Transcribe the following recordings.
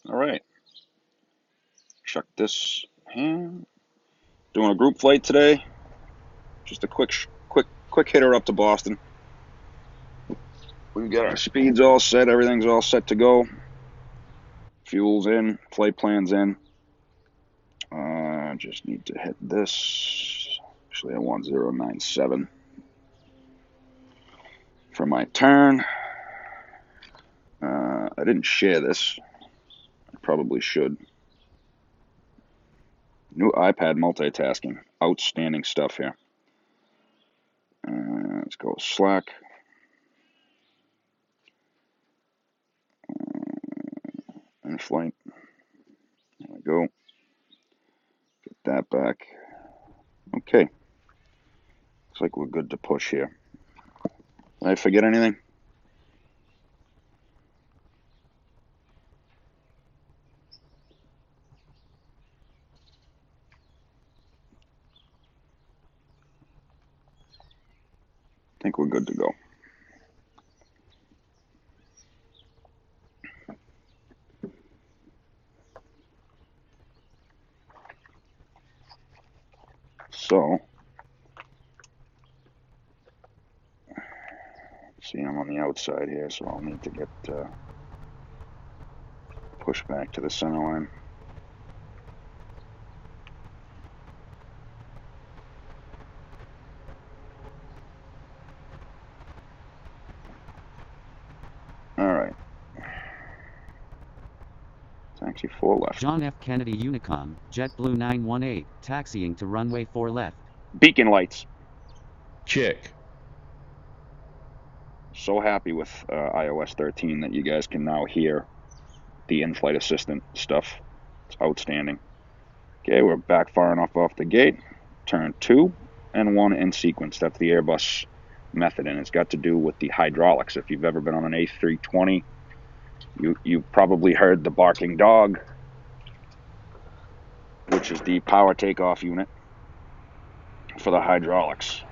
All right. Chuck this hand. Doing a group flight today. Just a quick hitter up to Boston. We've got our speeds all set. Everything's all set to go. Fuel's in. Flight plan's in. Just need to hit this. Actually, I want 097 for my turn. I didn't share this. I probably should. New iPad multitasking. Outstanding stuff here. Let's go Slack. In flight. There we go. Get that back. Okay. Looks like we're good to push here. Did I forget anything? I think we're good to go. So, see, I'm on the outside here, so I'll need to get pushed back to the center line. All right. Taxi 4 left. John F. Kennedy Unicom, JetBlue 918, taxiing to runway 4 left. Beacon lights. Check. So happy with iOS 13 that you guys can now hear the in-flight assistant stuff. It's outstanding. Okay, we're back far enough off the gate. Turn 2 and 1 in sequence. That's the Airbus method, and it's got to do with the hydraulics. If you've ever been on an A320, you probably heard the barking dog, which is the power takeoff unit for the hydraulics.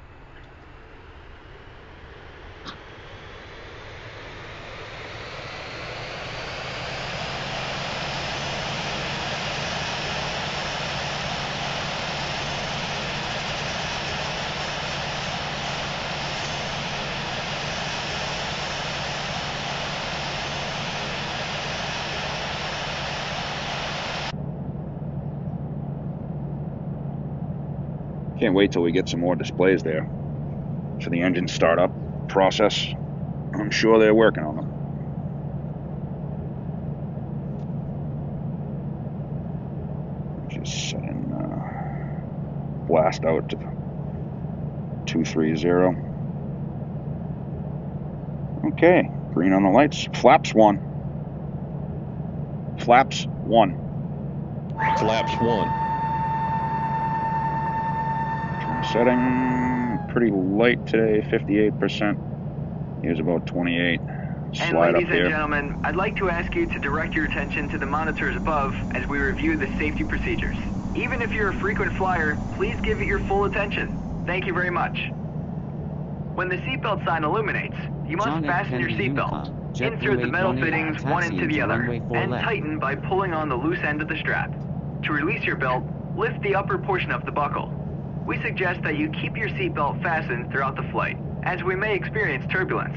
Can't wait till we get some more displays there for the engine startup process. I'm sure they're working on them. Just setting blast out to 230. Okay, green on the lights. Flaps 1. Flaps 1. Flaps 1. Setting pretty light today, 58%. Here's about 28. Slide and ladies up here. And gentlemen, I'd like to ask you to direct your attention to the monitors above as we review the safety procedures. Even if you're a frequent flyer, please give it your full attention. Thank you very much. When the seatbelt sign illuminates, you must fasten your seatbelt. Insert the metal fittings one into the other, and tighten by pulling on the loose end of the strap. To release your belt, lift the upper portion of the buckle. We suggest that you keep your seatbelt fastened throughout the flight, as we may experience turbulence.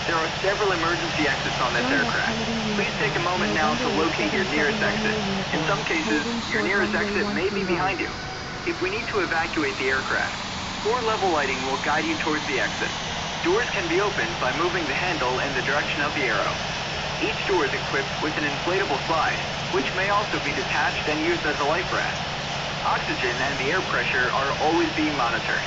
There are several emergency exits on this aircraft. Please take a moment now to locate your nearest exit. In some cases, your nearest exit may be behind you. If we need to evacuate the aircraft, floor-level lighting will guide you towards the exit. Doors can be opened by moving the handle in the direction of the arrow. Each door is equipped with an inflatable slide, which may also be detached and used as a life raft. Oxygen and the air pressure are always being monitored.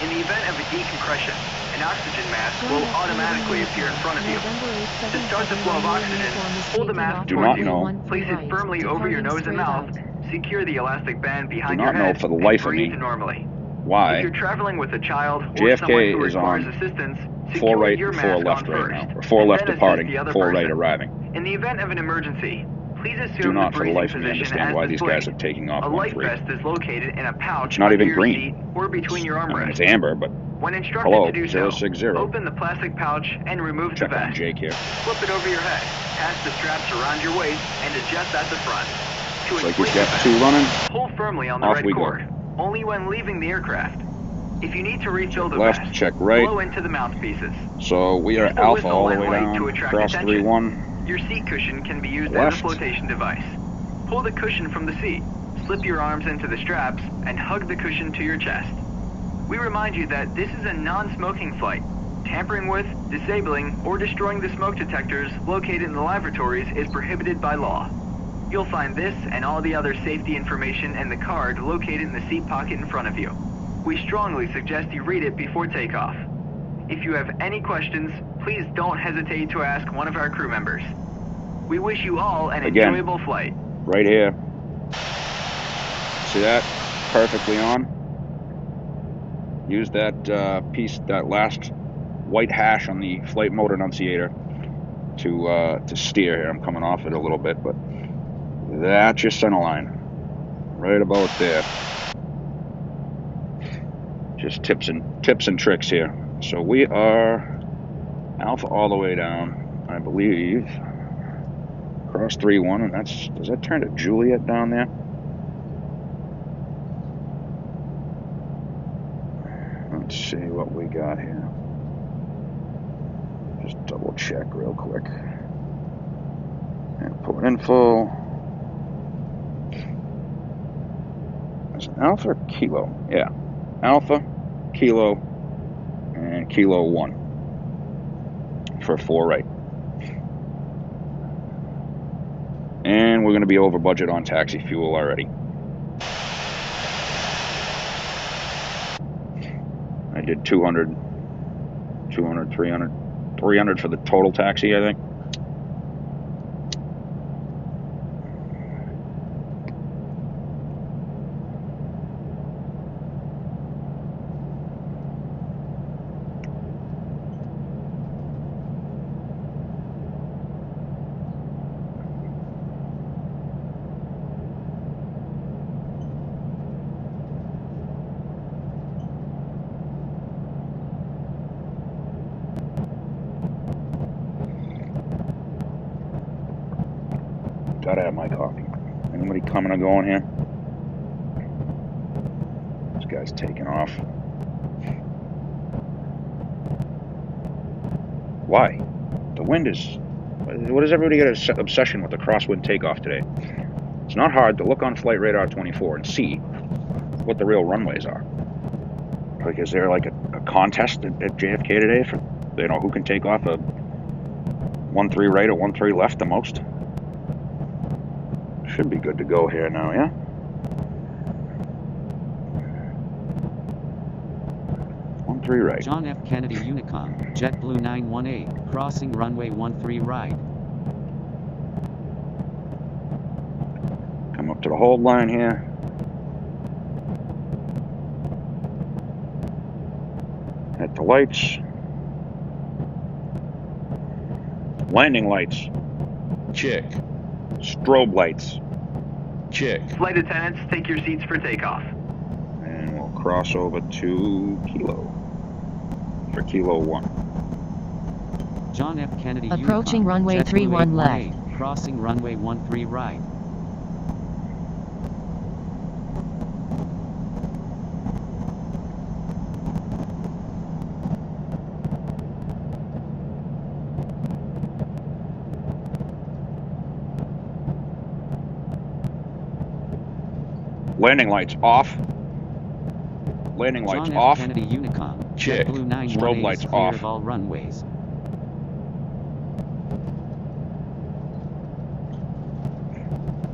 In the event of a decompression, an oxygen mask will automatically appear in front of you. To start the flow of oxygen, hold the mask towards you. Place it firmly over your nose and mouth. Secure the elastic band behind your head for the life and breathe of me normally. why If you're traveling with a child or someone who JFK is requires on assistance, 4 secure right your and 4 mask left on right first, now. Or 4 and left then assist departing, the other 4 right person. arriving. In the event of an emergency, please Do assume the not for the breathing life of me position understand as why these guys displayed. are taking off A life 1-3. vest is located in a pouch It's not under even your green. seat or between your I mean, armrests. it's amber, but When instructed Hello, to do so, 060. open the plastic pouch and remove Check the on vest. Jake here. Flip it over your head, pass the straps around your waist, and adjust at the front. To Looks like he's inflate got the vest, 2 running. pull firmly on the Off red we go. cord, only when leaving the aircraft. If you need to refill the Left, vest, check right. blow into the mouthpieces. So we are Use the alpha whistle all the and way light down, to attract cross attention. 3-1. Your seat cushion can be used Left. as a flotation device. Pull the cushion from the seat, slip your arms into the straps, and hug the cushion to your chest. We remind you that this is a non-smoking flight. Tampering with, disabling, or destroying the smoke detectors located in the lavatories is prohibited by law. You'll find this and all the other safety information and the card located in the seat pocket in front of you. We strongly suggest you read it before takeoff. If you have any questions, please don't hesitate to ask one of our crew members. We wish you all an enjoyable flight. Right here. See that? Perfectly on. Use that piece, that last white hash on the flight mode annunciator to steer here. I'm coming off it a little bit, but that's your center line. Right about there. Just tips and tricks here. So we are alpha all the way down, I believe. Cross 3-1, and that's, does that turn to Juliet down there? Let's see what we got here. Just double check real quick. Airport info. Is it Alpha or Kilo? Yeah. Alpha, Kilo, and Kilo 1 for 4 right. And we're going to be over budget on taxi fuel already. I did 200, 300 for the total taxi, I think. Gotta have my coffee. Anybody coming or going here? This guy's taking off. Why? The wind is... What does everybody get an obsession with the crosswind takeoff today? It's not hard to look on Flight Radar 24 and see what the real runways are. Like, is there like a contest at JFK today for, you know, who can take off a 1-3 right or 1-3 left the most? Should be good to go here now, yeah? Three right. John F. Kennedy Unicom, JetBlue 918, crossing runway 13 right. Come up to the hold line here. Hit the lights. Landing lights. Check. Strobe lights. Check. Flight attendants, take your seats for takeoff. And we'll cross over to Kilo. For Kilo 1. John F. Kennedy approaching Unicom, runway JetBlue 31 left. 818, crossing runway 13 right. Landing lights off. Landing lights John off. F. Kennedy Unicom, Check. JetBlue 918 Strobe lights is clear off. of all runways.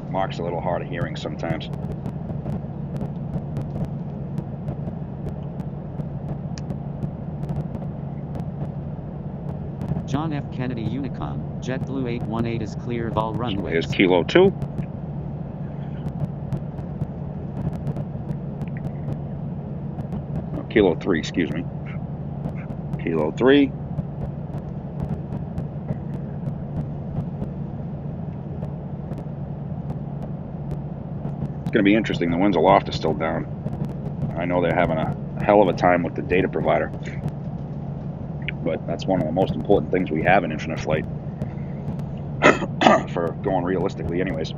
Mark's a little hard of hearing sometimes. John F. Kennedy Unicom, JetBlue 818 is clear of all runways. Here's Kilo 2. Oh, Kilo 3, excuse me. Kilo 3. It's going to be interesting. The winds aloft is still down. I know they're having a a hell of a time with the data provider. But that's one of the most important things we have in infinite flight. For going realistically anyways.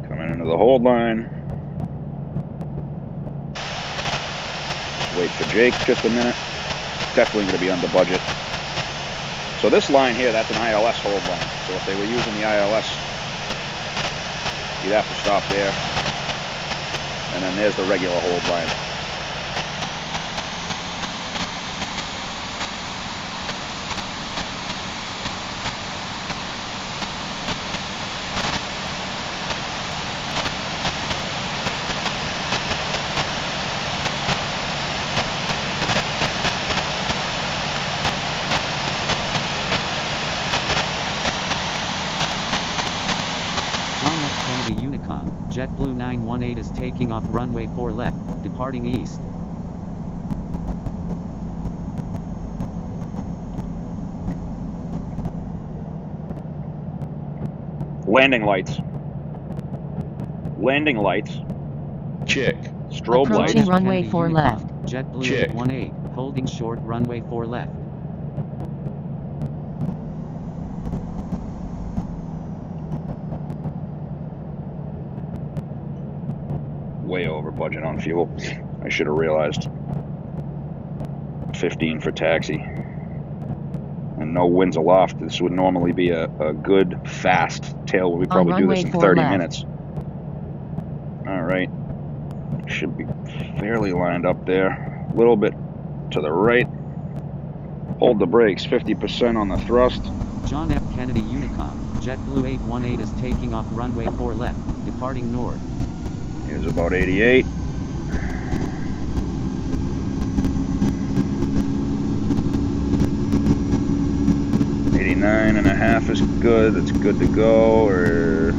Coming into the hold line. Wait for Jake just a minute. Definitely going to be under budget. So this line here, that's an ILS hold line. So if they were using the ILS, you'd have to stop there. And then there's the regular hold line. JetBlue 918 is taking off runway 4 left, departing east. Landing lights. Landing lights. Check. Strobe lights. Approaching runway 4 left. JetBlue Check. 818, holding short runway 4 left. Way over budget on fuel. I should have realized. 15 for taxi. And no winds aloft. This would normally be a good, fast tail. We probably do this in 30 minutes. Alright. Should be fairly lined up there. A little bit to the right. Hold the brakes. 50% on the thrust. John F. Kennedy Unicom, JetBlue 818 is taking off runway 4 left, departing north. Here's about 88. Nine and a half is good. It's good to go. Or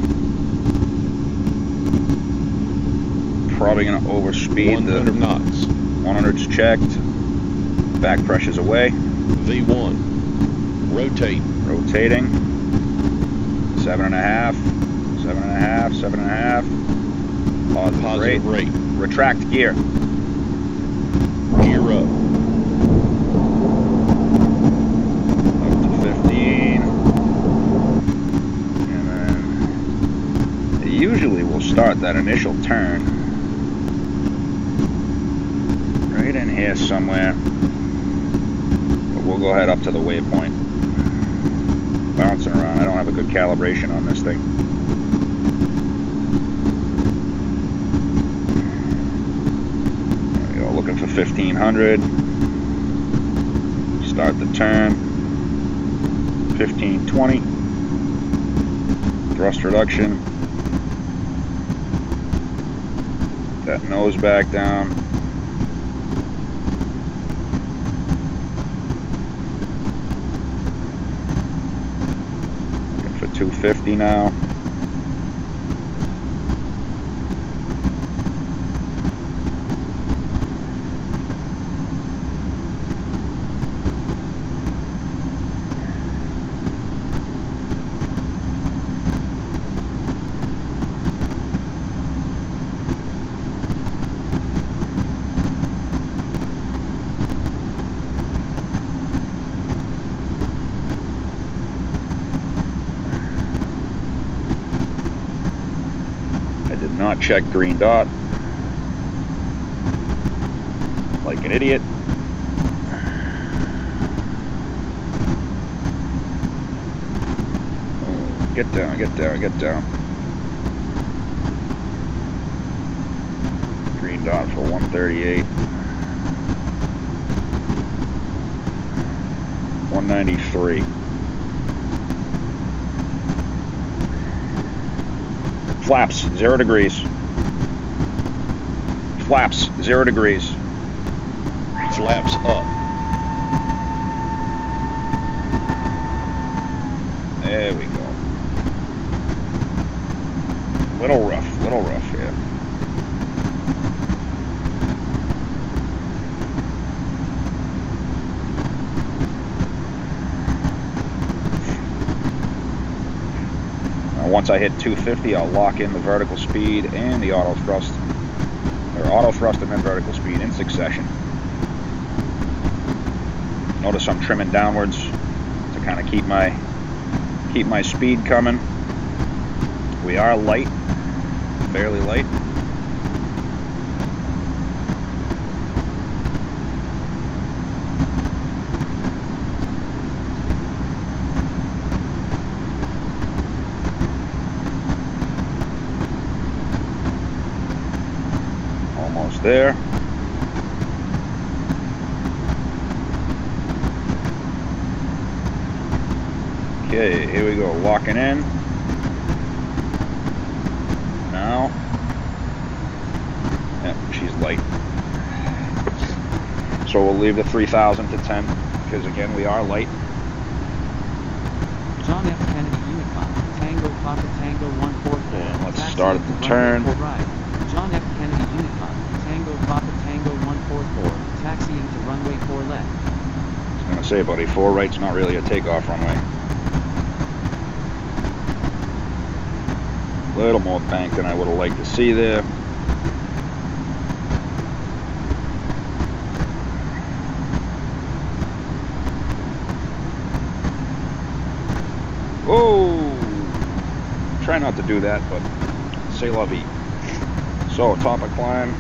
probably going to overspeed 100 knots. 100's checked. Back pressure's away. V1. Rotate. Rotating. 7.5. 7.5. 7.5. Positive rate. Retract gear. Gear up. Up to 15. And then it usually will start that initial turn right in here somewhere. But we'll go ahead up to the waypoint. Bouncing around. I don't have a good calibration on this thing. Looking for 1500. Start the turn. 1520. Thrust reduction. That nose back down. Looking for 250 now. Not check green dot. Like an idiot. Oh, get down, get down, get down. Green dot for 138. 193. Flaps, 0 degrees. Flaps, 0 degrees. Flaps up. There we go. Little rough here. Once I hit 250, I'll lock in the vertical speed and the auto thrust, or auto thrust and then vertical speed in succession. Notice I'm trimming downwards to kind of keep my speed coming. We are light, fairly light. Almost there. Okay, here we go, locking in. Now, yep, she's light. So we'll leave the 3,000 to 10, because again, we are light. John F. Kennedy Unicom, Tango Papa Tango 144. And let's Taxi start into at the runway turn. 4 right. John F. Kennedy Unicom, Tango Papa Tango 144. Taxi into runway 4 left. I was gonna say, buddy, 4 right's not really a takeoff runway. A little more bank than I would have liked to see there. Oh! Try not to do that, but c'est la vie. So, top of climb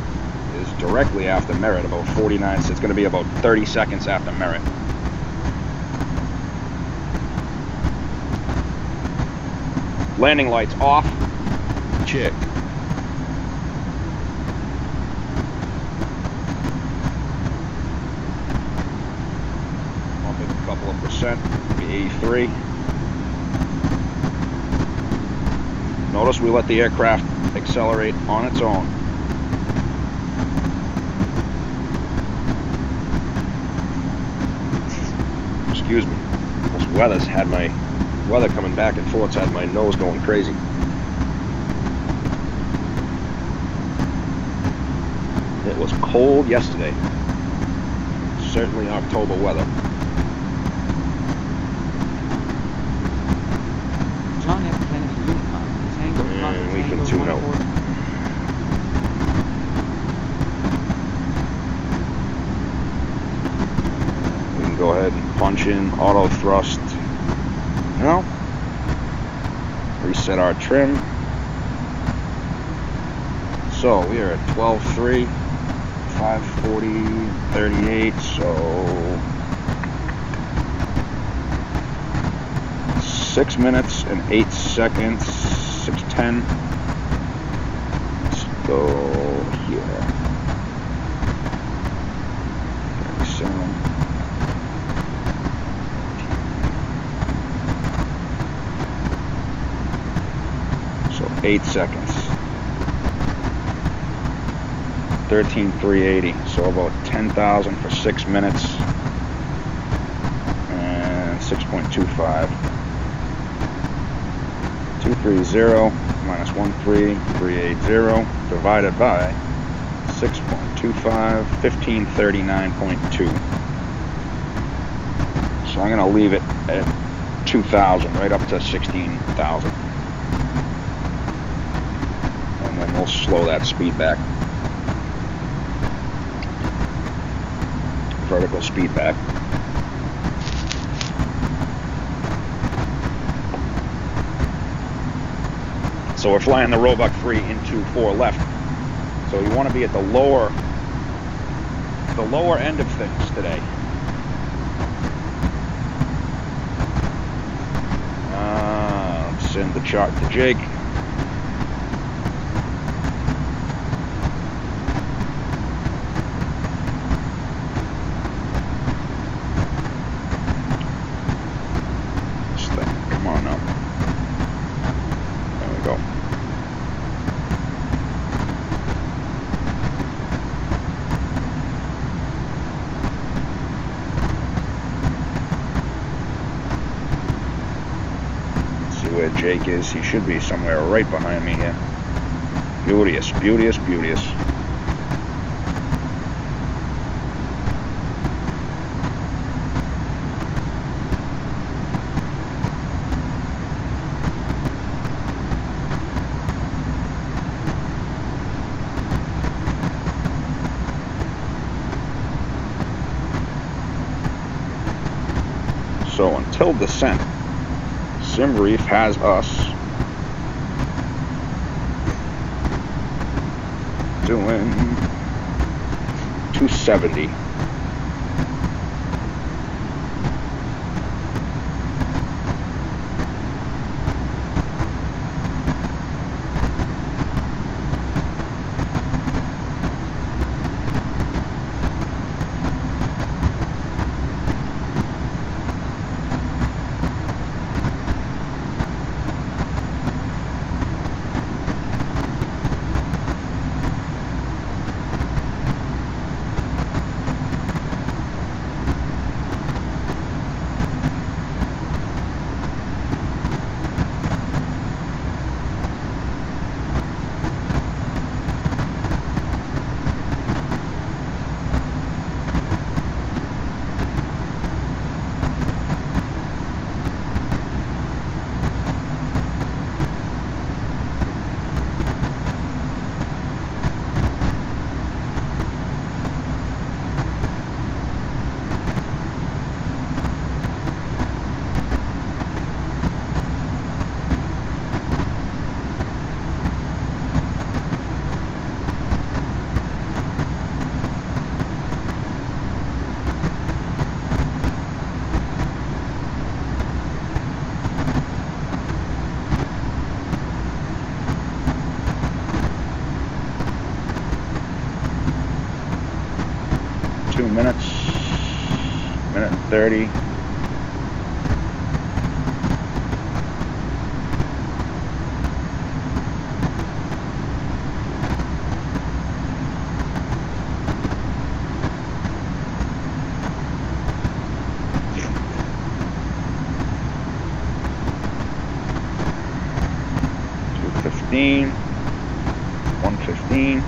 is directly after Merritt, about 49, so it's going to be about 30 seconds after Merritt. Landing lights off. Check. Up a couple of percent, be 83. Notice we let the aircraft accelerate on its own. Excuse me. This weather's had my weather coming back and forth, had my nose going crazy. It was cold yesterday. Certainly October weather. John F. Kennedy Unicom, Tango Papa And we can Tango tune out. 144. We can go ahead and punch in auto thrust. Now, reset our trim. So we are at 12.3, 540, 38, so 6 minutes and 8 seconds, 6:10. Let's go here. 37. So 8 seconds. 13,380, so about 10,000 for 6 minutes and 6.25. 230 minus 13,380 divided by 6.25, 1539.2. So I'm going to leave it at 2,000, right up to 16,000. And then we'll slow that speed back. Vertical speed back. So we're flying the Roebuck 3 into 4 left. So you want to be at the lower end of things today. Send the chart to Jake. Where Jake is, he should be somewhere right behind me here. Beauteous, beauteous, beauteous. until descent. Sim Reef has us doing 270. Minute and 30. $215, $115,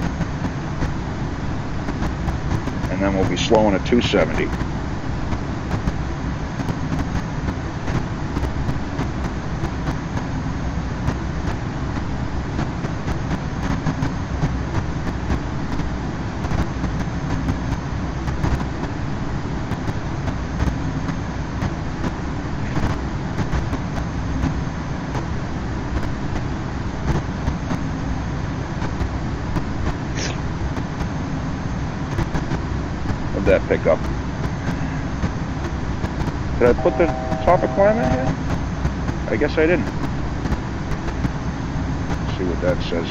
and then we'll be slowing at 270. That pickup. Did I put the top requirement in here? I guess I didn't. Let's see what that says.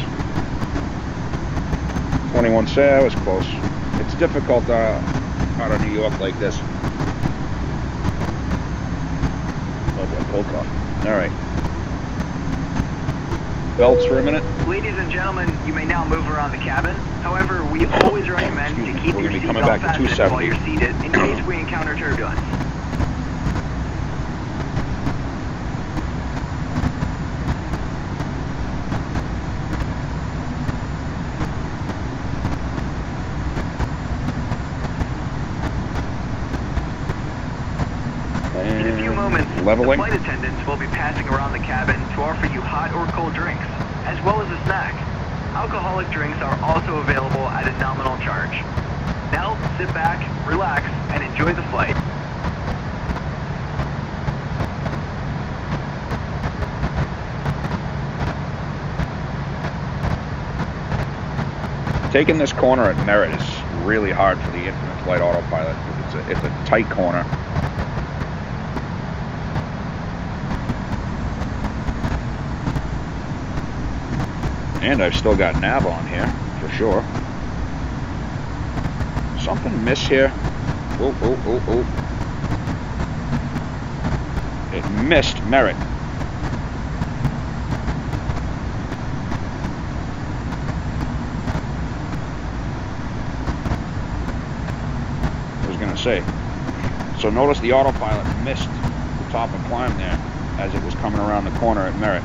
21 say I was close. It's difficult out of New York like this. Oh, boy, cold cough. All right. Belts for a minute. Ladies and gentlemen, you may now move around the cabin. However, we always recommend to keep We're your gonna be coming seatbelt back to fastened while 270. you're seated in case we encounter turbulence. In a few moments, leveling. the flight attendants will be passing around the cabin to offer you hot or cold drinks, as well as a snack. Alcoholic drinks are also available at a nominal charge. Now, sit back, relax, and enjoy the flight. Taking this corner at Merritt is really hard for the Infinite Flight Autopilot because it's a tight corner. And I've still got nav on here, for sure. Something miss here. Oh, oh, oh, oh. It missed Merritt. I was going to say. So notice the autopilot missed the top of climb there as it was coming around the corner at Merritt.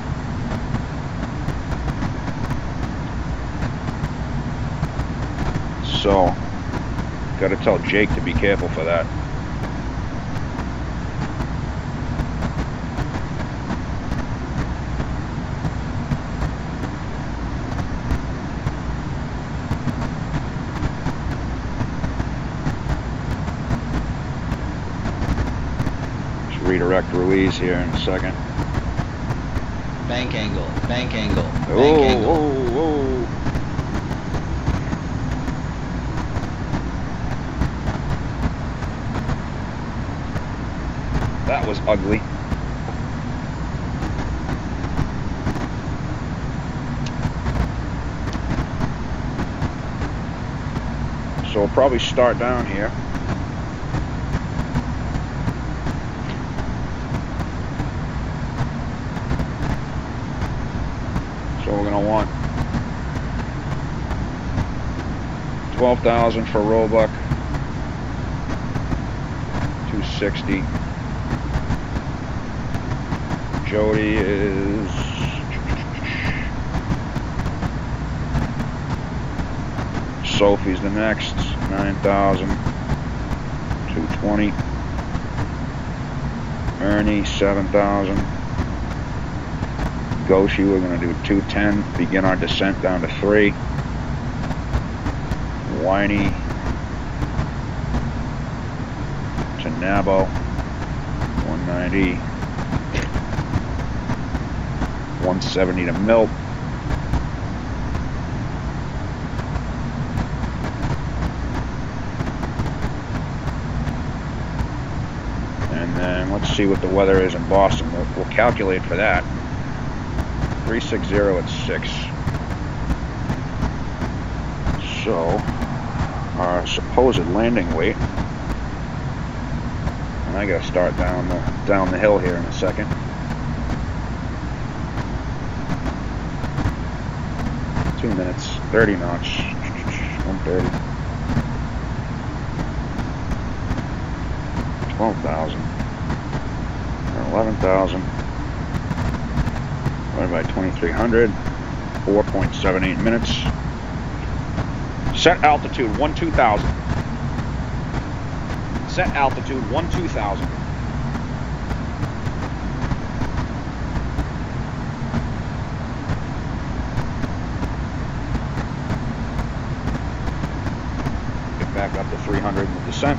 So, got to tell Jake to be careful for that. redirect release here in a second. Bank angle, bank angle, bank Oh, angle. whoa, whoa. That was ugly. So we'll probably start down here. So we're going to want 12,000 for Roebuck, 260. Jody is Sophie's the next, 9,000, 220. Ernie, 7,000. Goshi, we're going to do 210. Begin our descent down to 3. Whiny to Nabo, 190. 170 to Milt. And then let's see what the weather is in Boston. We'll calculate for that. 360 at 6. So our supposed landing weight, and I gotta start down the hill here in a second. 2 minutes, 30 knots, 130. 12,000, or 11,000, divided by 2,300, 4.78 minutes. Set altitude 12,000. Set altitude 12,000. Get back up to 300 in the descent.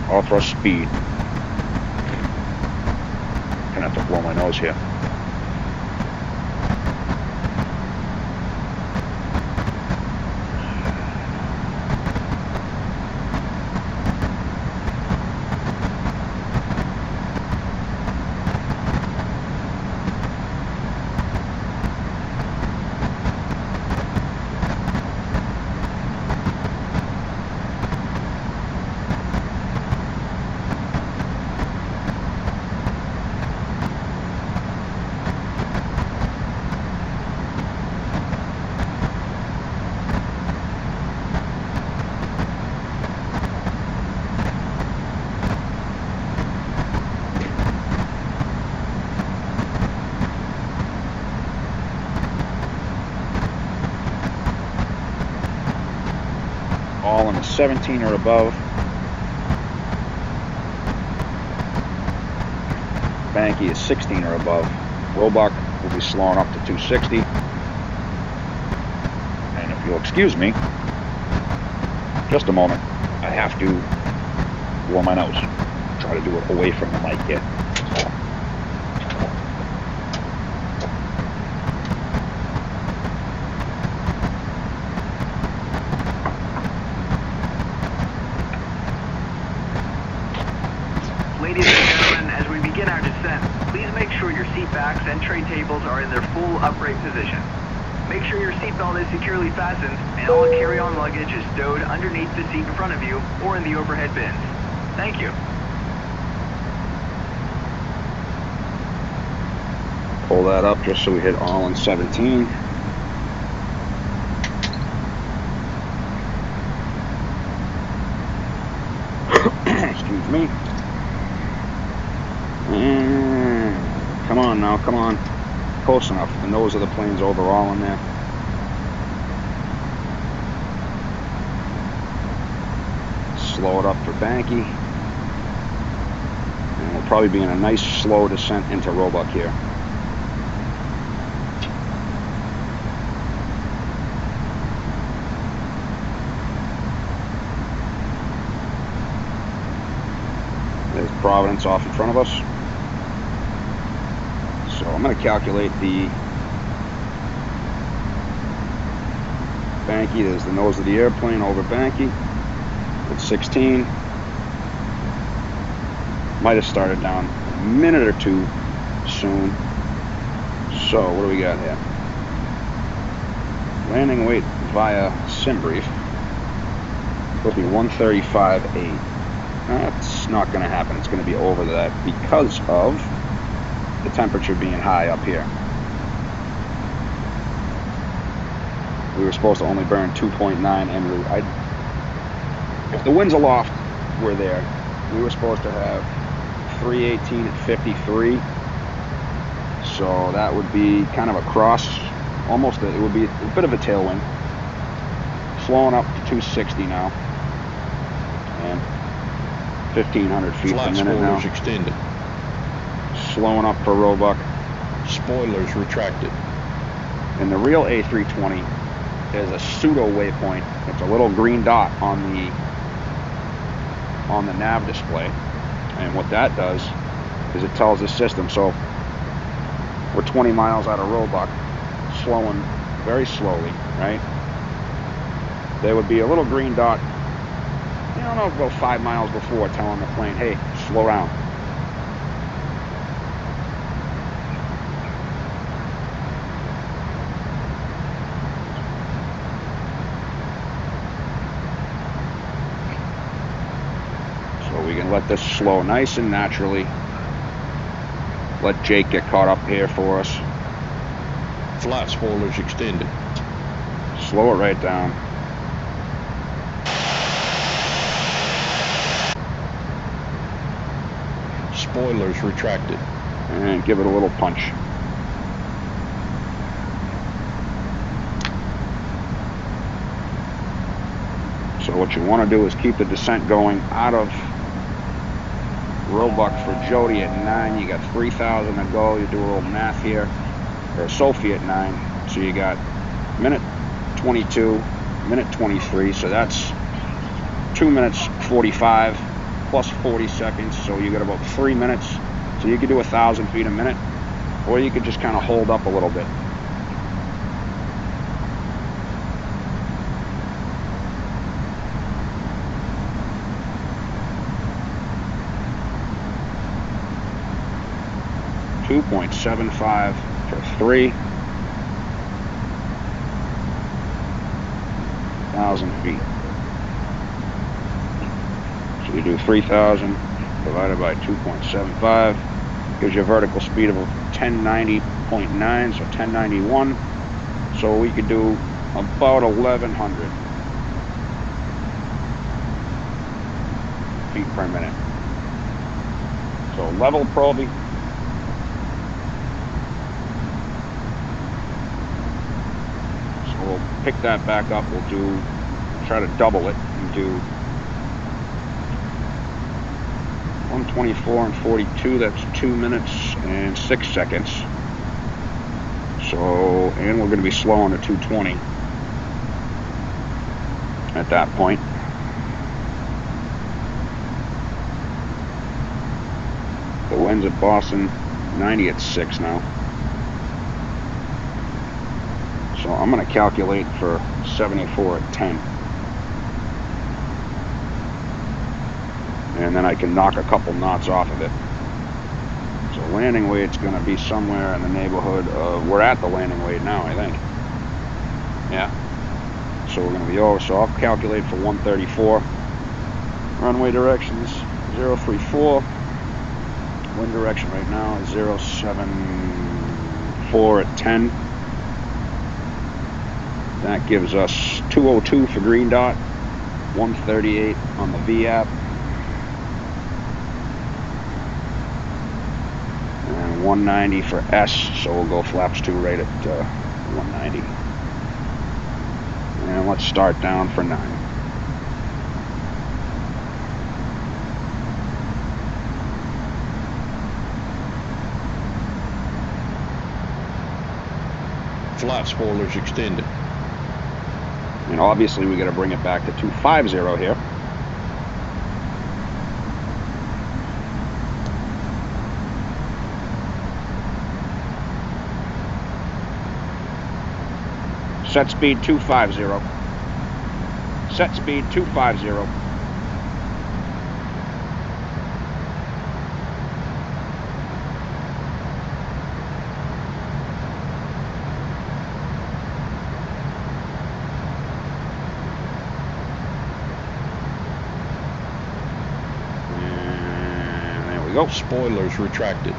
All thrust speed. Gonna have to blow my nose here. All in a 17 or above. Banky is 16 or above. Roebuck will be slowing up to 260. And if you'll excuse me, just a moment, I have to blow my nose. Try to do it away from the mic here. Ladies and gentlemen, as we begin our descent, please make sure your seat backs and tray tables are in their full upright position. Make sure your seatbelt is securely fastened and all carry-on luggage is stowed underneath the seat in front of you or in the overhead bins. Thank you. Pull that up just so we hit all in 17. Come on now, come on. Close enough. The nose of the plane's overall in there. Slow it up for Banky. And we'll probably be in a nice slow descent into Roebuck here. There's Providence off in front of us. So I'm going to calculate the Banky. There's the nose of the airplane over Banky. It's 16. Might have started down a minute or two soon. So what do we got here? Landing weight via SimBrief. Supposed to be 135.8. That's not going to happen. It's going to be over that because of the temperature being high up here. We were supposed to only burn 2.9 en route. If the winds aloft were there, we were supposed to have 318 at 53. So that would be kind of a cross, almost, it would be a bit of a tailwind. Flowing up to 260 now. And 1,500 feet per minute now. Spoilers extended. Slowing up for Roebuck. Spoilers retracted. And the real A320 is a pseudo waypoint. It's a little green dot on the nav display. And what that does is it tells the system, so we're 20 miles out of Roebuck, slowing very slowly, right? There would be a little green dot, I don't know, about 5 miles before, telling the plane, hey, slow down. So we can let this slow nice and naturally. Let Jake get caught up here for us. Flight spoilers extended. Slow it right down. Spoilers retracted. And give it a little punch. So what you want to do is keep the descent going out of Roebuck for Jody at 9. You got 3,000 to go. You do a little math here. Or Sophie at 9. So you got minute 22, minute 23. So that's 2 minutes 45 plus 40 seconds. So you got about 3 minutes. So you could do 1,000 feet a minute. Or you could just kind of hold up a little bit. .75 for 3,000 feet. So you do 3,000 divided by 2.75 gives you a vertical speed of 1090.9, so 1091. So we could do about 1,100 feet per minute. So level probing. We'll pick that back up. We'll try to double it and do 124 and 42. That's 2 minutes and 6 seconds. So, and we're going to be slowing to 220 at that point. The winds at Boston, 90 at 6 now. So I'm going to calculate for 74 at 10. And then I can knock a couple knots off of it. So landing weight's going to be somewhere in the neighborhood of, we're at the landing weight now, I think. Yeah. So we're going to be over. So I'll calculate for 134. Runway directions 034. Wind direction right now is 074 at 10. That gives us 202 for green dot, 138 on the V app. 190 for S, so we'll go flaps 2 right at 190. And let's start down for 9. Flight spoilers extended. And obviously we got to bring it back to 250 here. Set speed 250. Set speed 250. And there we go. Spoilers retracted.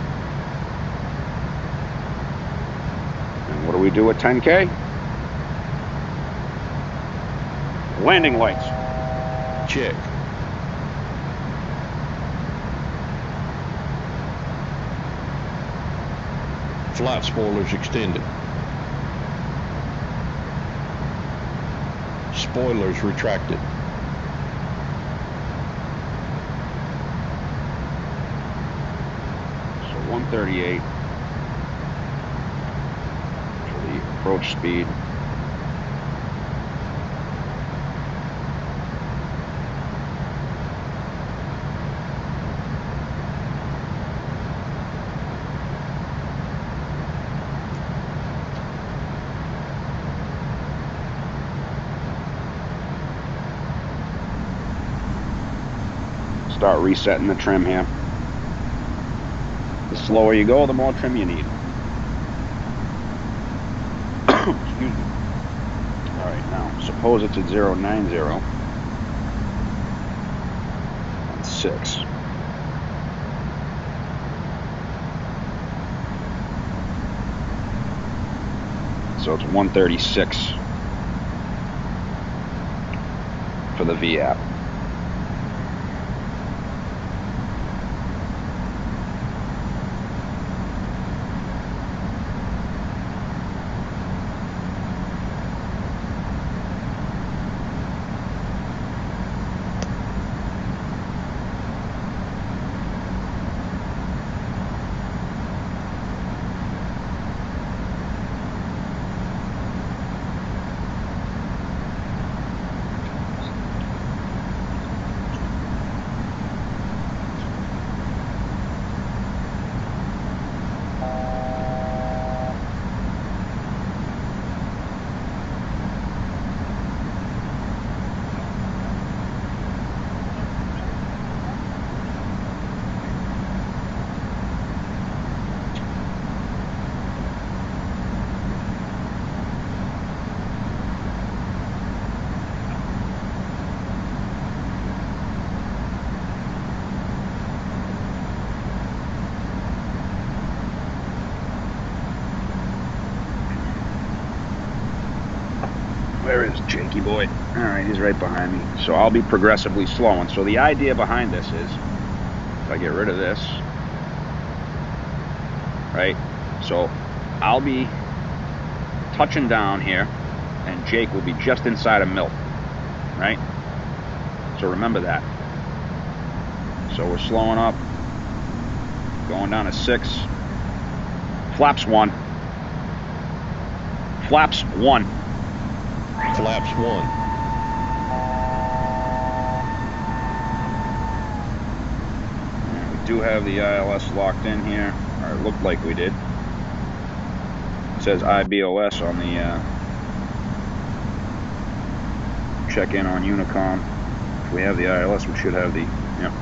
And what do we do at 10K? Landing lights. Check. Flight spoilers extended. Spoilers retracted. So 138 for the approach speed. Start resetting the trim here. The slower you go, the more trim you need. Excuse me. Alright, now suppose it's at 090 and 6. So it's 136 for the V-app. Where is Jakey boy? Alright, he's right behind me. So I'll be progressively slowing. So the idea behind this is, if I get rid of this, right? So I'll be touching down here, and Jake will be just inside of Milt, right? So remember that. So we're slowing up, going down to 6. Flaps 1. Flaps 1. Flaps 1. And we do have the ILS locked in here, or it looked like we did. It says IBOS on the check-in on Unicom. If we have the ILS, we should have the, yep.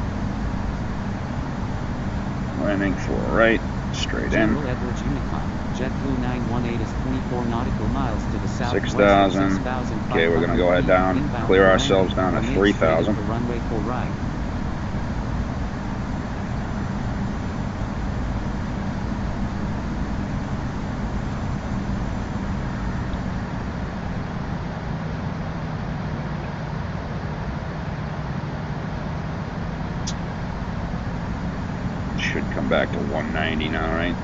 Landing for right, straight in. General Edwards Unicom. JetBlue 918 is 24 nautical miles to the south. 6,000. Okay, we're gonna go ahead down, clear ourselves down to 3,000. Runway 4 right. should come back to 190 now, right?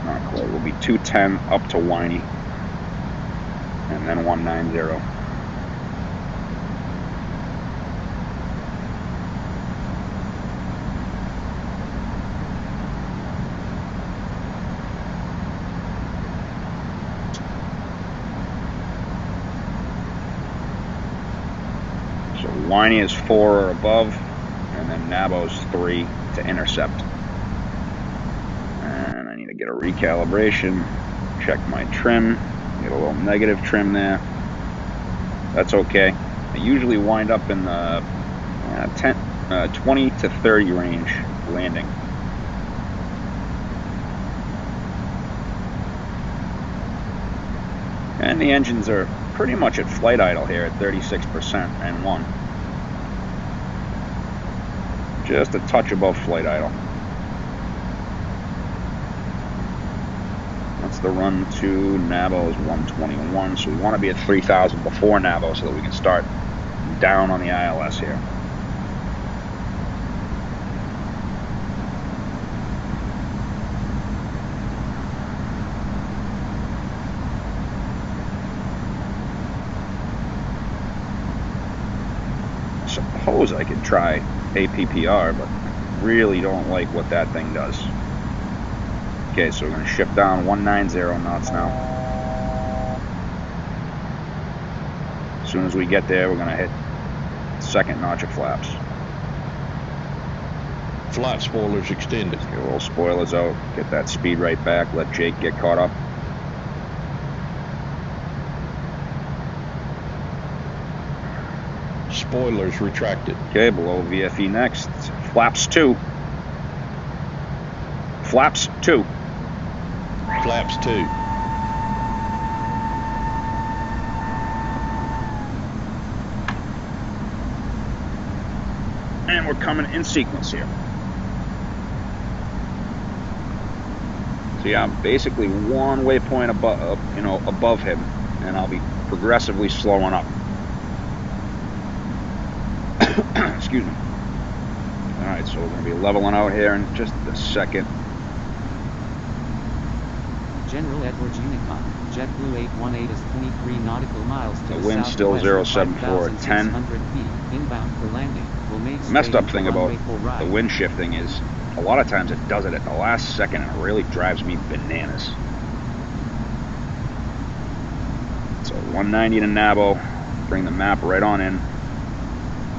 Not quite. We'll be 210 up to Whiny, and then 190. So Whiny is 4 or above, and then Nabo's 3 to intercept. And I need to get a recalibration, check my trim, get a little negative trim there. That's okay. I usually wind up in the 20 to 30 range landing. And the engines are pretty much at flight idle here at 36% and 1. Just a touch above flight idle. That's the run to Nabo is 121, so we want to be at 3,000 before Nabo so that we can start down on the ILS here. I suppose I could try APPR, but I really don't like what that thing does. Okay, so we're going to shift down 190 knots now. As soon as we get there, we're going to hit second notch of flaps. Flight spoilers extended. Get a little spoilers out, get that speed right back, let Jake get caught up. Spoilers retracted. Okay, below VFE next. Flaps 2. Flaps 2. Flaps 2. And we're coming in sequence here. So yeah, I'm basically one waypoint above, above him, and I'll be progressively slowing up. Excuse me. All right, so we're going to be leveling out here in just a second. General Edwards Unicon, JetBlue 818 is 23 nautical miles to The the wind's still southwest, 074 at 10. 5,600 feet, inbound for landing. Will make The messed straight up into thing about runway full ride. the wind shifting is a lot of times it does it at the last second and it really drives me bananas. So 190 to Nabo, bring the map right on in,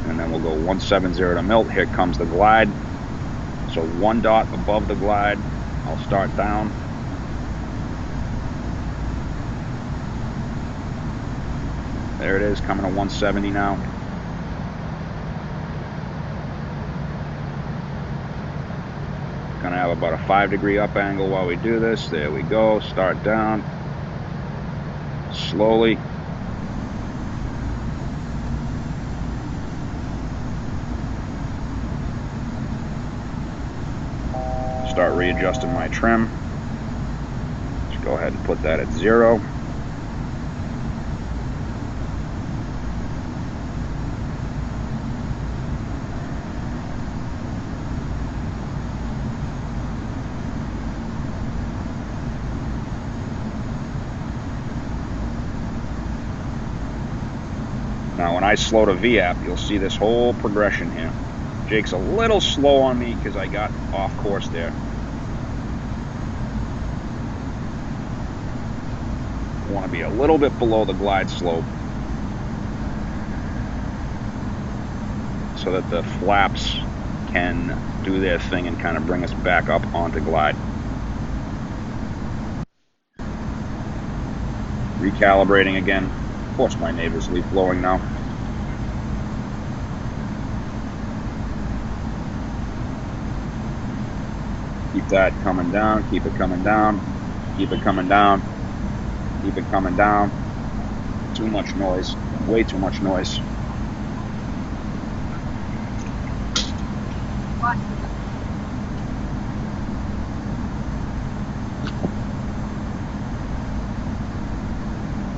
and then we'll go 170 to Milt. Here comes the glide. So 1 dot above the glide, I'll start down. There it is, coming to 170 now. Gonna have about a 5-degree up angle while we do this. There we go, start down. Slowly. Start readjusting my trim. Just go ahead and put that at 0. Now when I slow to VAP, you'll see this whole progression here. Jake's a little slow on me because I got off course there. I want to be a little bit below the glide slope so that the flaps can do their thing and kind of bring us back up onto glide. Recalibrating again. Of course my neighbor's leaf blowing now. Keep that coming down, keep it coming down, keep it coming down, keep it coming down. Too much noise, way too much noise.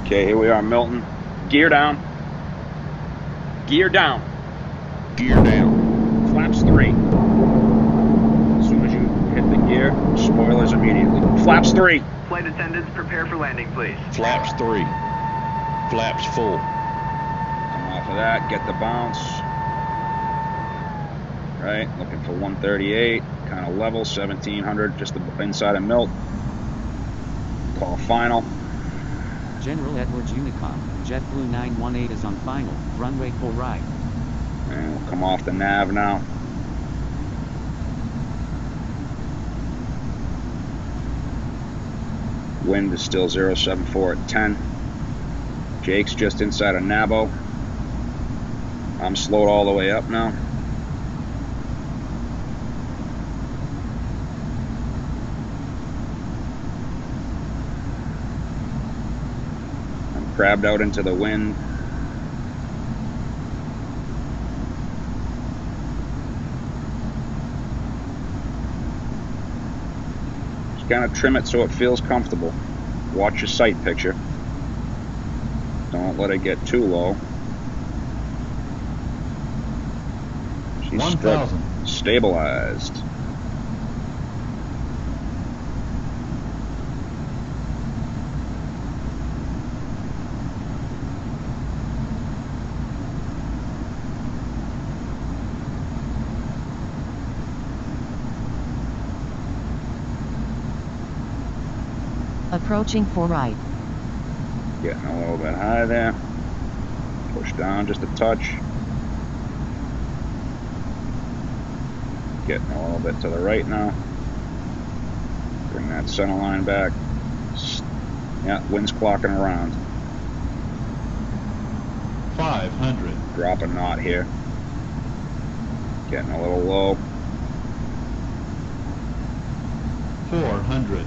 Okay, here we are, Milton. Gear down. Gear down. Gear down. Flaps 3. As soon as you hit the gear, spoilers immediately. Flaps 3. Flight attendants, prepare for landing, please. Flaps 3. Flaps full. Come off of that, get the bounce. Right, looking for 138, kind of level, 1700, just inside of Milt. Call final. General Edwards Unicom, JetBlue 918 is on final, runway full right. And we'll come off the nav now. Wind is still 074 at 10. Jake's just inside of Nabo. I'm slowed all the way up now. I'm crabbed out into the wind. Kind of trim it so it feels comfortable. Watch your sight picture. Don't let it get too low. She's 1,000. Stabilized. Approaching 4 right. Getting a little bit high there. Push down just a touch. Getting a little bit to the right now. Bring that center line back. Yeah, wind's clocking around. 500. Drop a knot here. Getting a little low. 400.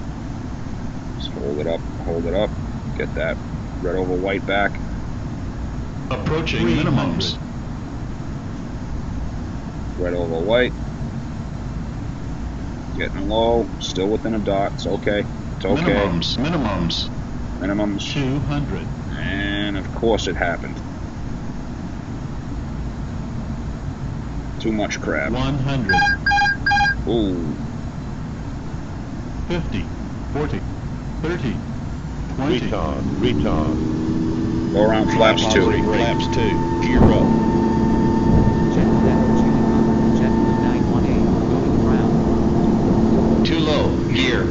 Just hold it up, get that red over white back. Approaching minimums. Red over white. Getting low, still within a dot, it's okay. It's okay. Minimums. Minimums. 200. And of course it happened. Too much crab. 100. Ooh. 50. 40. 30. 20. Go around flaps 2. Flaps 2. Gear up. General Edwards Unicom, JetBlue 918, going ground. Too low. Gear.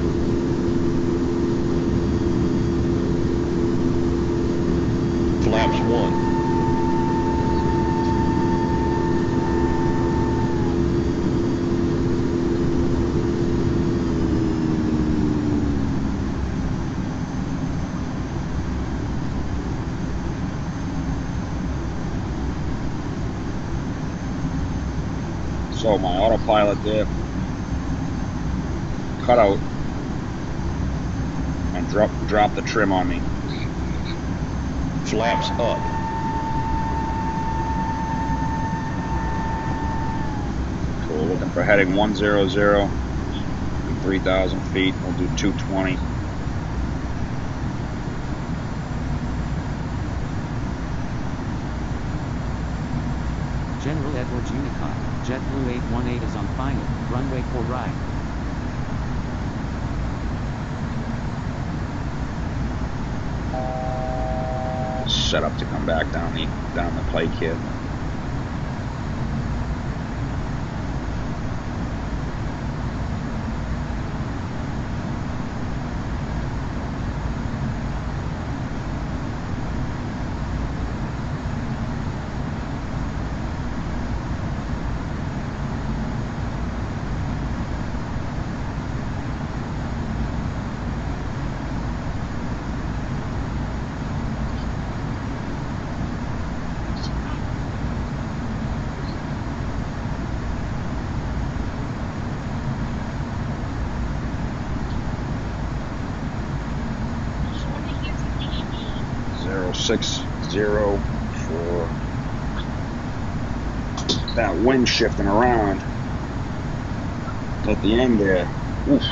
Flaps 1. So my autopilot there cut out and drop the trim on me. Flaps up. So we're looking for heading 100 and 3,000 feet. We'll do 220. General Edwards Unicom, JetBlue 818 is on final, runway full right. Set up to come back down the pike here. Zero 060 for that wind shifting around at the end there. Oof.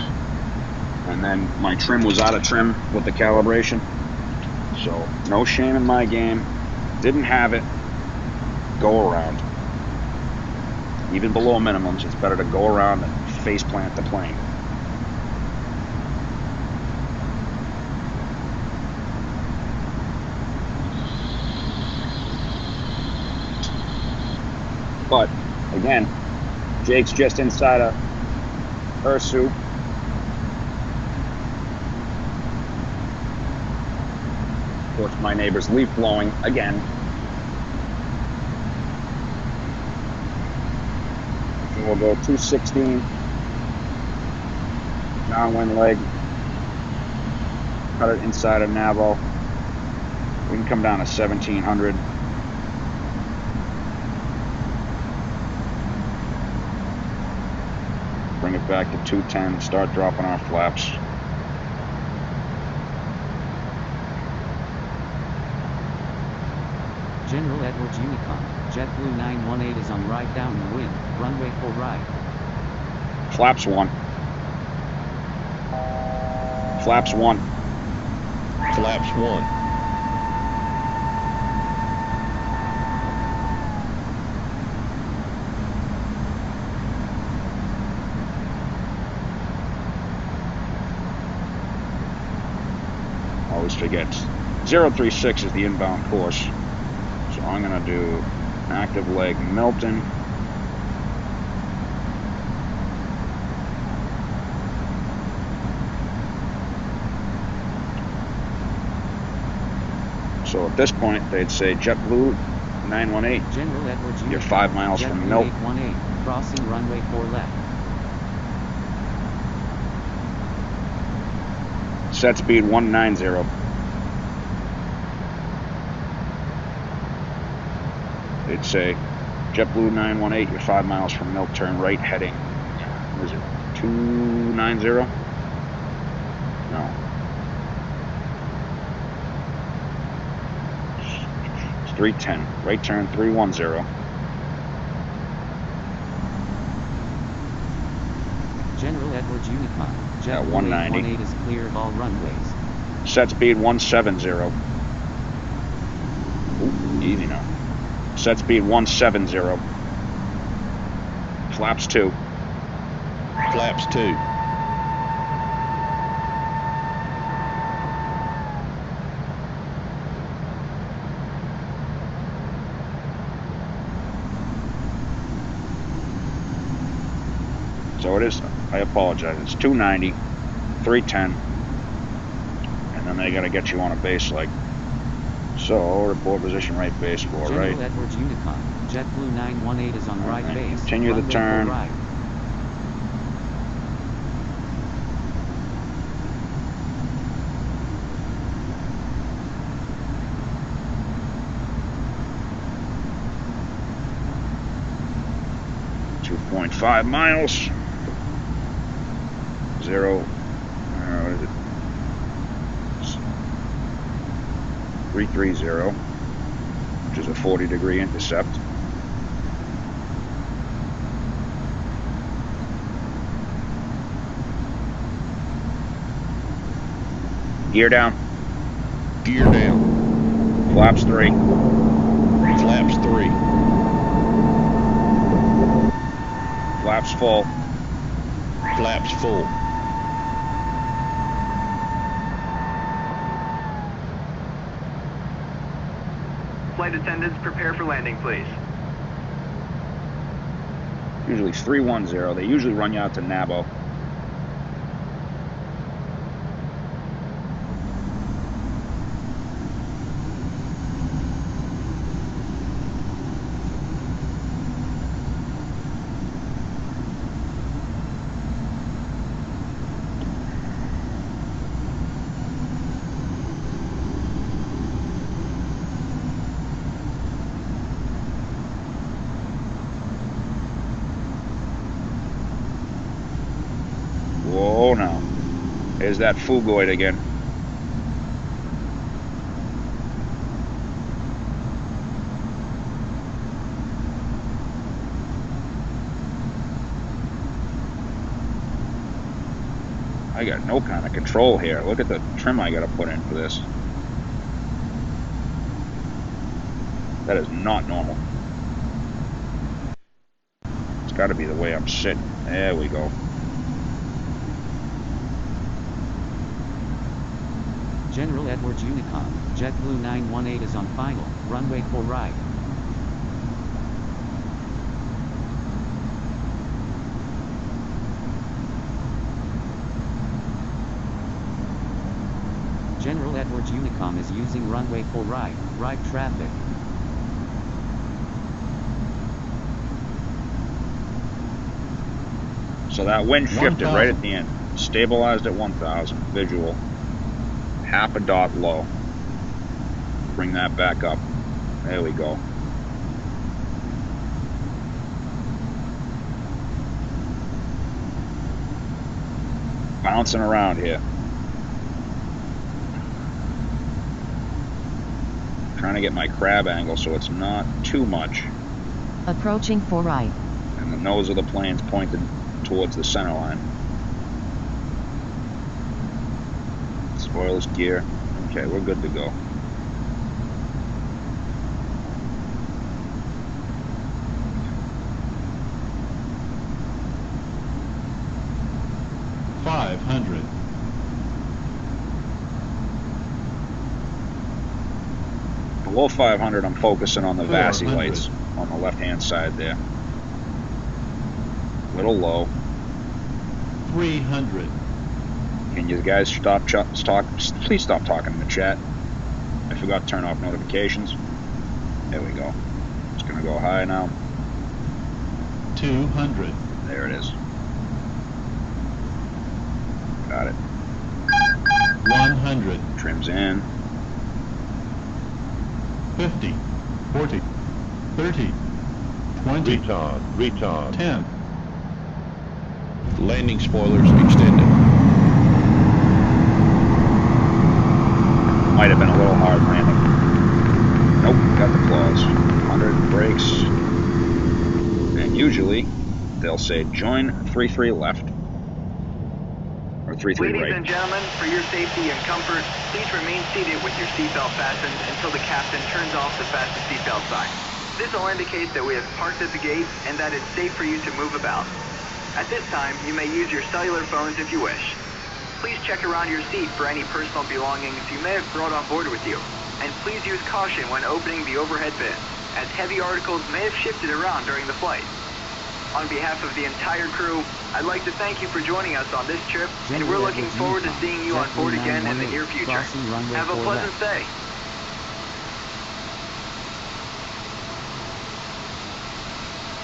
And then my trim was out of trim with the calibration. So no shame in my game. Didn't have it. Go around. Even below minimums, it's better to go around than face plant the plane. But again, Jake's just inside of Ursu. Of course, my neighbor's leaf blowing again. So we'll go 216 downwind leg. Cut it inside of Navo. We can come down to 1700. Bring it back to 210, start dropping our flaps. General Edwards Unicom, JetBlue 918 is on right downwind, runway full right. Flaps 1. Flaps 1. Flaps 1. Always forget 036 is the inbound course, so I'm gonna do active leg Milton, so at this point they'd say JetBlue 918, General Edwards Unicom, you're 5 miles from JetBlue Milton. 818, crossing runway 4 left. Set speed 190. They'd say JetBlue 918, you're 5 miles from Milk, turn right heading, what is it, 290? No. It's 310, right turn 310. General Edwards Unicom, Yeah, JetBlue 190. 818 is clear of all runways. Set speed 170. Ooh, easy now. Set speed 170. Flaps 2. Flaps 2. So it is, I apologize, it's 290, 310, and then they gotta get you on a base leg. So, report position right base 4, General right? Edwards Unicom, JetBlue 918 is on right Alright, base. continue the runway turn. full right. .5 miles. 0, what is it? 330, which is a 40-degree intercept. Gear down. Gear down. Flaps 3. Flaps 3. Flaps full. Flaps full. Flight attendants, prepare for landing, please. Usually 310. They usually run you out to Nabo. Whoa, now. There's that Fugoid again. I got no kind of control here. Look at the trim I gotta put in for this. That is not normal. It's got to be the way I'm sitting. There we go. General Edwards Unicom, JetBlue 918 is on final, runway for right. General Edwards Unicom is using runway for right traffic. So that wind shifted right at the end. Stabilized at 1,000. Visual. Half a dot low. Bring that back up. There we go. Bouncing around here. Trying to get my crab angle so it's not too much. Approaching for right. And the nose of the plane's pointed towards the center line. Spoilers, gear. Okay, we're good to go. Below 500, I'm focusing on the VASI lights on the left-hand side there. Little low. 300. Can you guys please stop talking in the chat. I forgot to turn off notifications. There we go. It's gonna go high now. 200. There it is. Got it. 100. Trims in. 50. 40. 30. 20. Retard. 10. Landing spoilers extended. Might have been a little hard landing. Nope, got the claws. 100 brakes. And usually, they'll say join 33 left. Or 33 right. Ladies and gentlemen, for your safety and comfort, please remain seated with your seatbelt fastened until the captain turns off the fasten seatbelt sign. This will indicate that we have parked at the gate and that it's safe for you to move about. At this time, you may use your cellular phones if you wish. Please check around your seat for any personal belongings you may have brought on board with you. And please use caution when opening the overhead bin, as heavy articles may have shifted around during the flight. On behalf of the entire crew, I'd like to thank you for joining us on this trip, and we're looking forward to seeing you on board again in the near future. Have a pleasant stay.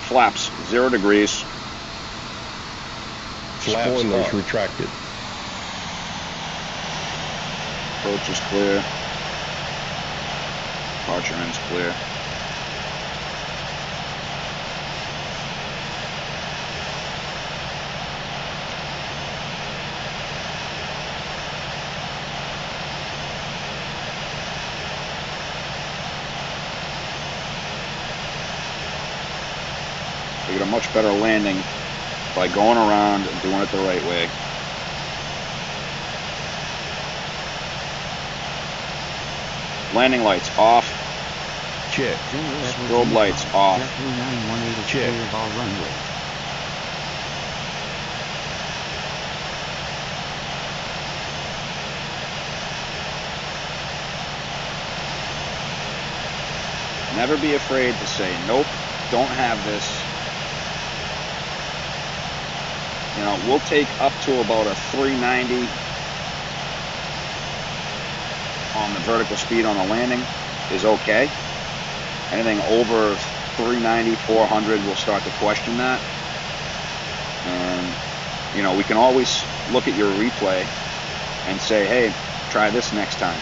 Flaps, 0 degrees. Flaps Spoilers retracted. Approach is clear. Departure end's clear. We get a much better landing by going around and doing it the right way. Landing lights off. Check. Strobe lights off. JetBlue 918 is Check. clear of all runways. Never be afraid to say, nope, don't have this. You know, we'll take up to about a 390 on the vertical speed on the landing is okay. Anything over 390, 400, we'll start to question that. And, you know, we can always look at your replay and say, hey, try this next time.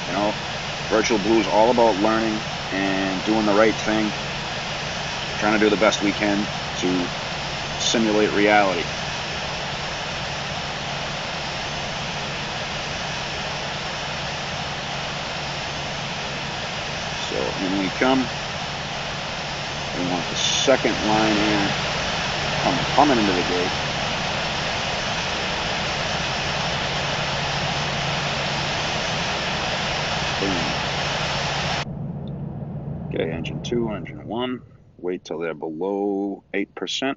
You know, virtualBlue is all about learning and doing the right thing, trying to do the best we can to simulate reality. So in we come. We want the second line in, coming into the gate. Boom. Okay, engine 2, engine 1. Wait till they're below 8%.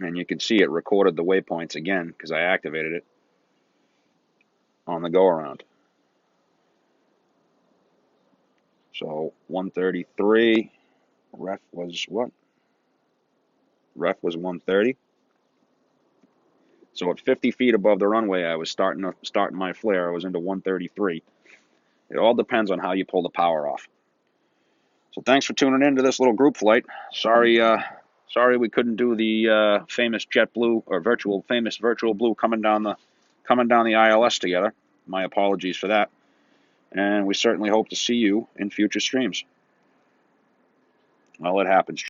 And you can see it recorded the waypoints again because I activated it on the go-around. So 133, ref was what? Ref was 130. So at 50 feet above the runway, I was starting my flare. I was into 133. It all depends on how you pull the power off. So thanks for tuning in to this little group flight. Sorry we couldn't do the famous JetBlue or famous virtualBlue coming down the ILS together. My apologies for that. And we certainly hope to see you in future streams. Well, it happens.